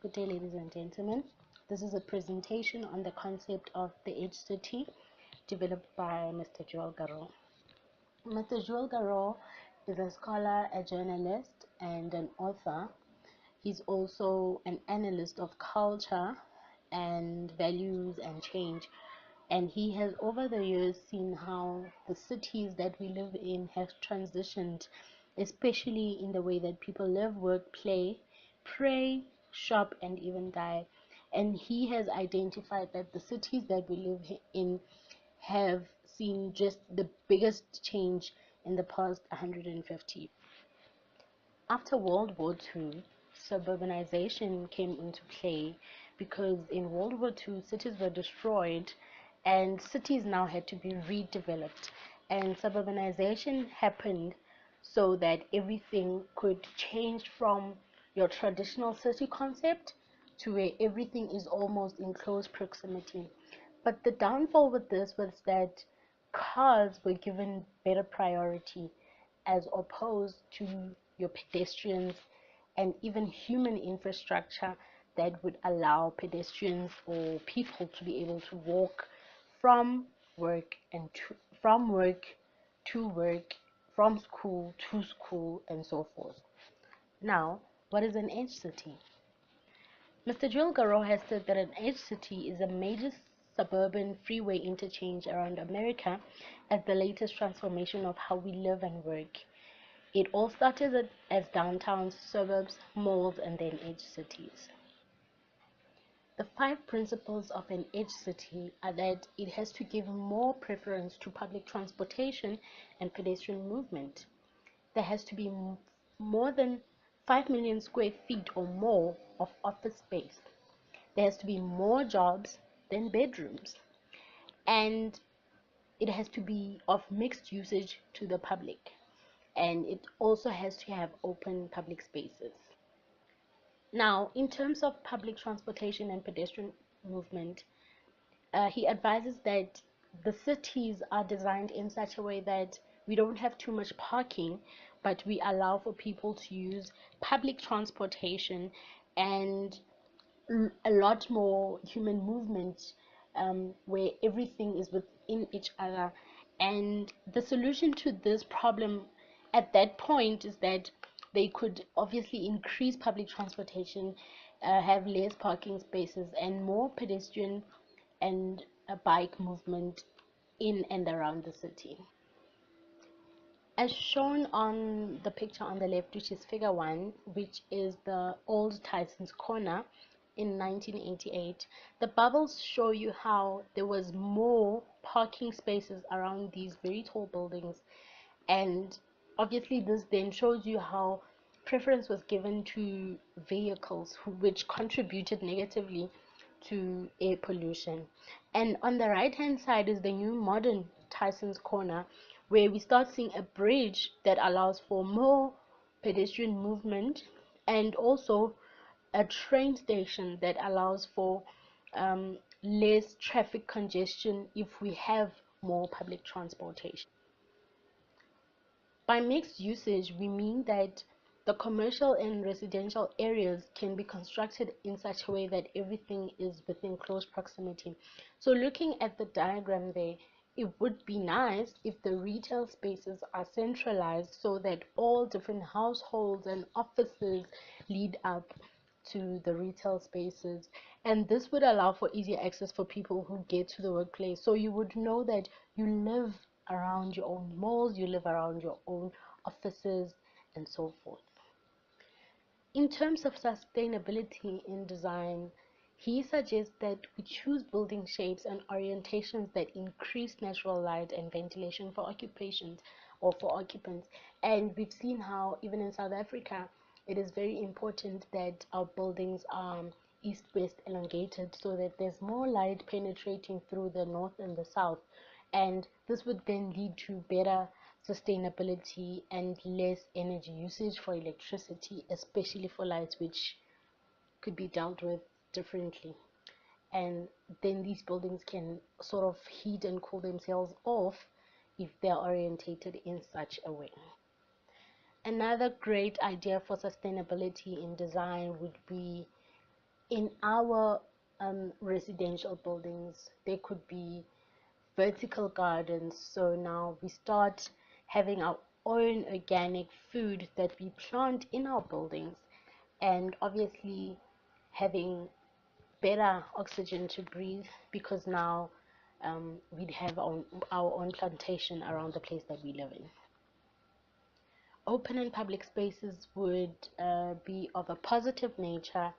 Good day, ladies and gentlemen. This is a presentation on the concept of the Edge City developed by Mr. Joel Garraud. Mr. Joel Garraud is a scholar, a journalist, and an author. He's also an analyst of culture and values and change. And he has, over the years, seen how the cities that we live in have transitioned, especially in the way that people live, work, play, pray, shop, and even die. And he has identified that the cities that we live in have seen just the biggest change in the past 150. After World War II, suburbanization came into play because in World War II, cities were destroyed and cities now had to be redeveloped. And suburbanization happened so that everything could change from your traditional city concept to where everything is almost in close proximity. But the downfall with this was that cars were given better priority as opposed to your pedestrians and even human infrastructure that would allow pedestrians or people to be able to walk from work and from work to work, from school to school, and so forth. Now, what is an edge city? Mr. Joel Garraud has said that an edge city is a major suburban freeway interchange around America as the latest transformation of how we live and work. It all started as downtowns, suburbs, malls, and then edge cities. The five principles of an edge city are that it has to give more preference to public transportation and pedestrian movement. There has to be more than 5 million square feet or more of office space. There has to be more jobs than bedrooms. And it has to be of mixed usage to the public. And it also has to have open public spaces. Now, in terms of public transportation and pedestrian movement, he advises that the cities are designed in such a way that we don't have too much parking, but we allow for people to use public transportation and a lot more human movement, where everything is within each other. And the solution to this problem at that point is that they could obviously increase public transportation, have less parking spaces, and more pedestrian and a bike movement in and around the city. As shown on the picture on the left, which is figure 1, which is the old Tyson's Corner in 1988, the bubbles show you how there was more parking spaces around these very tall buildings, and obviously this then shows you how preference was given to vehicles, which contributed negatively to air pollution. And on the right hand side is the new modern Tyson's Corner, where we start seeing a bridge that allows for more pedestrian movement and also a train station that allows for less traffic congestion if we have more public transportation. By mixed usage, we mean that the commercial and residential areas can be constructed in such a way that everything is within close proximity. So looking at the diagram there, it would be nice if the retail spaces are centralized so that all different households and offices lead up to the retail spaces, and this would allow for easier access for people who get to the workplace. So you would know that you live around your own malls, you live around your own offices, and so forth. In terms of sustainability in design, he suggests that we choose building shapes and orientations that increase natural light and ventilation for occupations or for occupants. And we've seen how even in South Africa, it is very important that our buildings are east-west elongated so that there's more light penetrating through the north and the south. And this would then lead to better sustainability and less energy usage for electricity, especially for lights, which could be dealt with differently. And then these buildings can sort of heat and cool themselves off if they're orientated in such a way. Another great idea for sustainability in design would be in our residential buildings, there could be vertical gardens. So now we start having our own organic food that we plant in our buildings, and obviously having better oxygen to breathe, because now we'd have our own plantation around the place that we live in. Open and public spaces would be of a positive nature,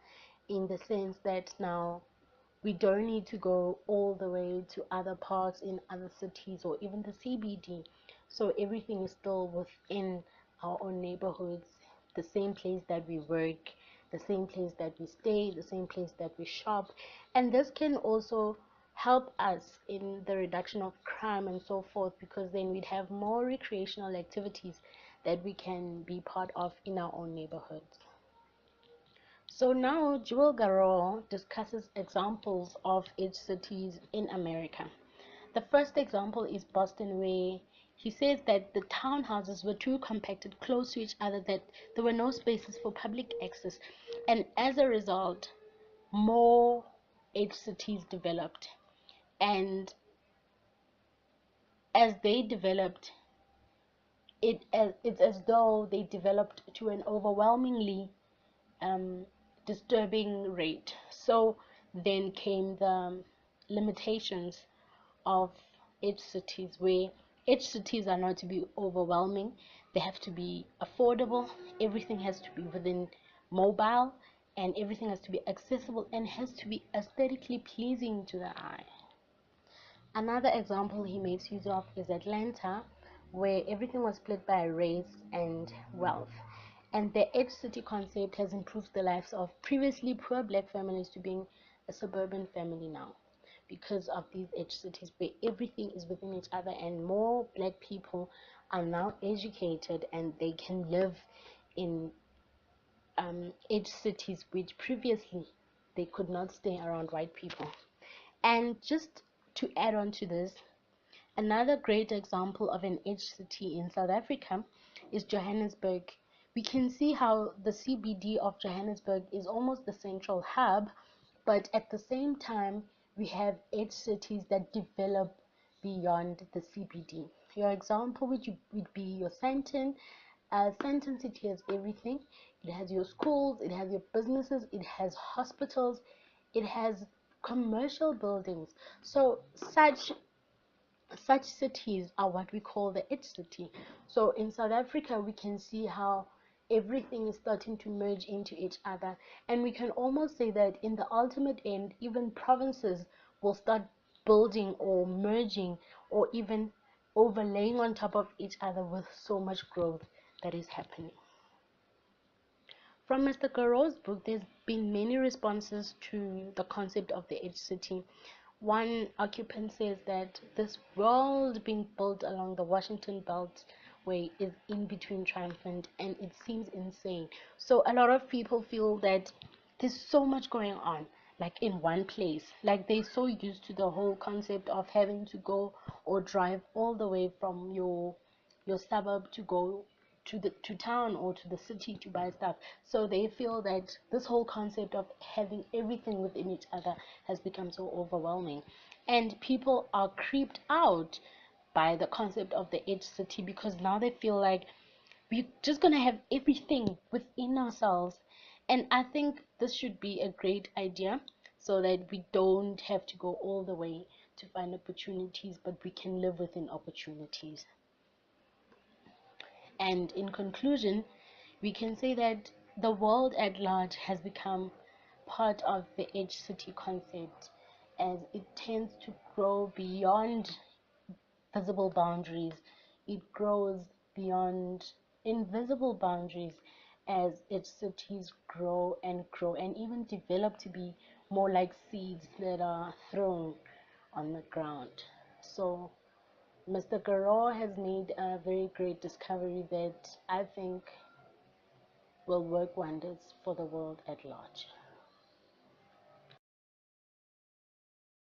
in the sense that now we don't need to go all the way to other parks in other cities or even the CBD. So everything is still within our own neighborhoods, the same place that we work, the same place that we stay, the same place that we shop. And this can also help us in the reduction of crime and so forth, because then we'd have more recreational activities that we can be part of in our own neighborhoods. So now Jewel Garraud discusses examples of edge cities in America. The first example is Boston, where he says that the townhouses were too compacted close to each other, that there were no spaces for public access, and as a result, more edge cities developed. And as they developed, it's as though they developed to an overwhelmingly um, disturbing rate. So then came the limitations of edge cities, where edge cities are not to be overwhelming, they have to be affordable, everything has to be within mobile, and everything has to be accessible and has to be aesthetically pleasing to the eye. Another example he makes use of is Atlanta, where everything was split by race and wealth. And the edge city concept has improved the lives of previously poor black families to being a suburban family now, because of these edge cities where everything is within each other, and more black people are now educated and they can live in edge cities which previously they could not stay around white people. And just to add on to this, another great example of an edge city in South Africa is Johannesburg. We can see how the CBD of Johannesburg is almost the central hub, but at the same time, we have edge cities that develop beyond the CBD. Your example would be your Sandton. Sandton City has everything. It has your schools, it has your businesses, it has hospitals, it has commercial buildings. So such cities are what we call the edge city. So in South Africa, we can see how everything is starting to merge into each other, and we can almost say that in the ultimate end, even provinces will start building or merging or even overlaying on top of each other with so much growth that is happening. From Mr. Garraud's book, there's been many responses to the concept of the edge city. One occupant says that this world being built along the Washington Beltway is in between triumphant, and it seems insane. So a lot of people feel that there's so much going on, like in one place. Like they're so used to the whole concept of having to go or drive all the way from your suburb to go to town or to the city to buy stuff. So they feel that this whole concept of having everything within each other has become so overwhelming, and people are creeped out by the concept of the edge city, because now they feel like we're just gonna have everything within ourselves. And I think this should be a great idea, so that we don't have to go all the way to find opportunities, but we can live within opportunities. And in conclusion, we can say that the world at large has become part of the edge city concept, as it tends to grow beyond visible boundaries. It grows beyond invisible boundaries as its cities grow and even develop to be more like seeds that are thrown on the ground. So Mr. Garraud has made a very great discovery that I think will work wonders for the world at large.